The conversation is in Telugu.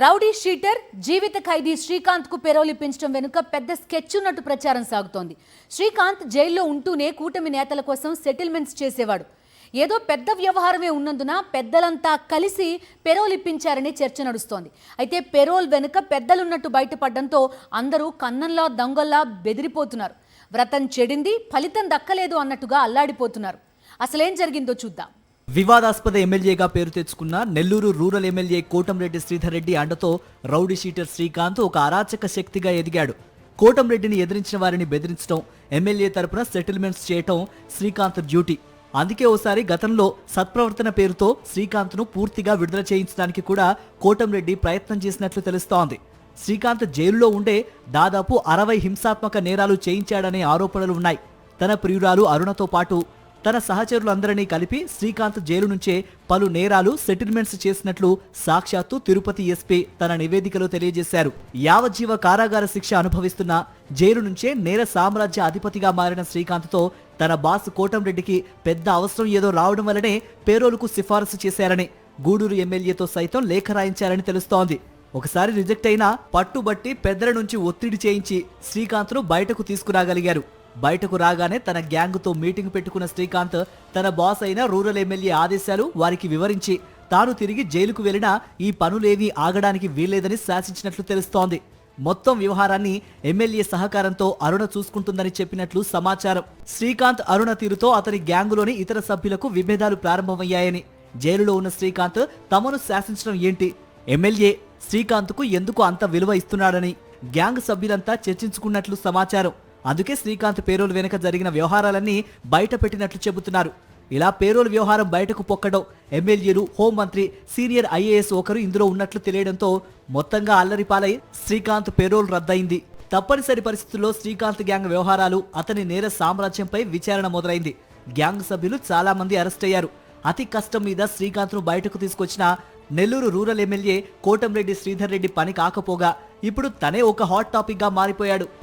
రౌడీ షీటర్ జీవిత ఖైదీ శ్రీకాంత్ కు పెరోల్ ఇప్పించడం వెనుక పెద్ద స్కెచ్ ఉన్నట్టు ప్రచారం సాగుతోంది. శ్రీకాంత్ జైల్లో ఉంటూనే కూటమి నేతల కోసం సెటిల్మెంట్స్ చేసేవాడు. ఏదో పెద్ద వ్యవహారమే ఉన్నందున పెద్దలంతా కలిసి పెరోల్ ఇప్పించారని చర్చ నడుస్తోంది. అయితే పెరోల్ వెనుక పెద్దలున్నట్టు బయటపడడంతో అందరూ కన్నంలా దొంగల్లా బెదిరిపోతున్నారు. వ్రతం చెడింది, ఫలితం దక్కలేదు అన్నట్టుగా అల్లాడిపోతున్నారు. అసలేం జరిగిందో చూద్దాం. వివాదాస్పద ఎమ్మెల్యేగా పేరు తెచ్చుకున్న నెల్లూరు రూరల్ ఎమ్మెల్యే కోటంరెడ్డి శ్రీధర్ రెడ్డి అండతో రౌడీ షీటర్ శ్రీకాంత్ ఒక అరాచక శక్తిగా ఎదిగాడు. కోటంరెడ్డిని ఎదిరించిన వారిని బెదిరించడం, ఎమ్మెల్యే తరపున సెటిల్మెంట్స్ చేయటం శ్రీకాంత్ డ్యూటీ. అందుకే ఓసారి గతంలో సత్ప్రవర్తన పేరుతో శ్రీకాంత్ను పూర్తిగా విడుదల చేయించడానికి కూడా కోటంరెడ్డి ప్రయత్నం చేసినట్లు తెలుస్తోంది. శ్రీకాంత్ జైలులో ఉండే దాదాపు 60 హింసాత్మక నేరాలు చేయించాడనే ఆరోపణలు ఉన్నాయి. తన ప్రియురాలు అరుణతో పాటు తన సహచరులందరినీ కలిపి శ్రీకాంత్ జైలు నుంచే పలు నేరాలు సెటిల్మెంట్స్ చేసినట్లు సాక్షాత్తు తిరుపతి ఎస్పీ తన నివేదికలో తెలియజేశారు. యావజ్జీవ కారాగార శిక్ష అనుభవిస్తున్న జైలు నుంచే నేర సామ్రాజ్య అధిపతిగా మారిన శ్రీకాంత్తో తన బాస్ కోటంరెడ్డికి పెద్ద అవసరం ఏదో రావడం వల్లనే పేరోలుకు సిఫారసు చేశారని గూడూరు ఎమ్మెల్యేతో సైతం లేఖ రాయించారని తెలుస్తోంది. ఒకసారి రిజెక్ట్ అయినా పట్టుబట్టి పెద్దల నుంచి ఒత్తిడి చేయించి శ్రీకాంత్ను బయటకు తీసుకురాగలిగారు. బయటకు రాగానే తన గ్యాంగ్తో మీటింగ్ పెట్టుకున్న శ్రీకాంత్ తన బాస్ అయిన రూరల్ ఎమ్మెల్యే ఆదేశాలు వారికి వివరించి తాను తిరిగి జైలుకు వెళ్లినా ఈ పనులేవీ ఆగడానికి వీల్లేదని శాసించినట్లు తెలుస్తోంది. మొత్తం వ్యవహారాన్ని ఎమ్మెల్యే సహకారంతో అరుణ చూసుకుంటుందని చెప్పినట్లు సమాచారం. శ్రీకాంత్ అరుణ తీరుతో అతని గ్యాంగులోని ఇతర సభ్యులకు విభేదాలు ప్రారంభమయ్యాయని, జైలులో ఉన్న శ్రీకాంత్ తమను శాసించడం ఏంటి, ఎమ్మెల్యే శ్రీకాంత్కు ఎందుకు అంత విలువ ఇస్తున్నాడని గ్యాంగ్ సభ్యులంతా చర్చించుకున్నట్లు సమాచారం. అందుకే శ్రీకాంత్ పేరోల్ వెనుక జరిగిన వ్యవహారాలన్నీ బయట పెట్టినట్లు చెబుతున్నారు. ఇలా పేరోల్ వ్యవహారం బయటకు పొక్కడం, ఎమ్మెల్యేలు, హోంమంత్రి, సీనియర్ ఐఏఎస్ ఒకరు ఇందులో ఉన్నట్లు తెలియడంతో మొత్తంగా అల్లరిపాలై శ్రీకాంత్ పేరోల్ రద్దయింది. తప్పనిసరి పరిస్థితుల్లో శ్రీకాంత్ గ్యాంగ్ వ్యవహారాలు, అతని నేర సామ్రాజ్యంపై విచారణ మొదలైంది. గ్యాంగ్ సభ్యులు చాలా మంది అరెస్ట్ అయ్యారు. అతి కష్టం మీద శ్రీకాంత్ను బయటకు తీసుకొచ్చిన నెల్లూరు రూరల్ ఎమ్మెల్యే కోటంరెడ్డి శ్రీధర్ రెడ్డి పని కాకపోగా ఇప్పుడు తనే ఒక హాట్ టాపిక్ గా మారిపోయాడు.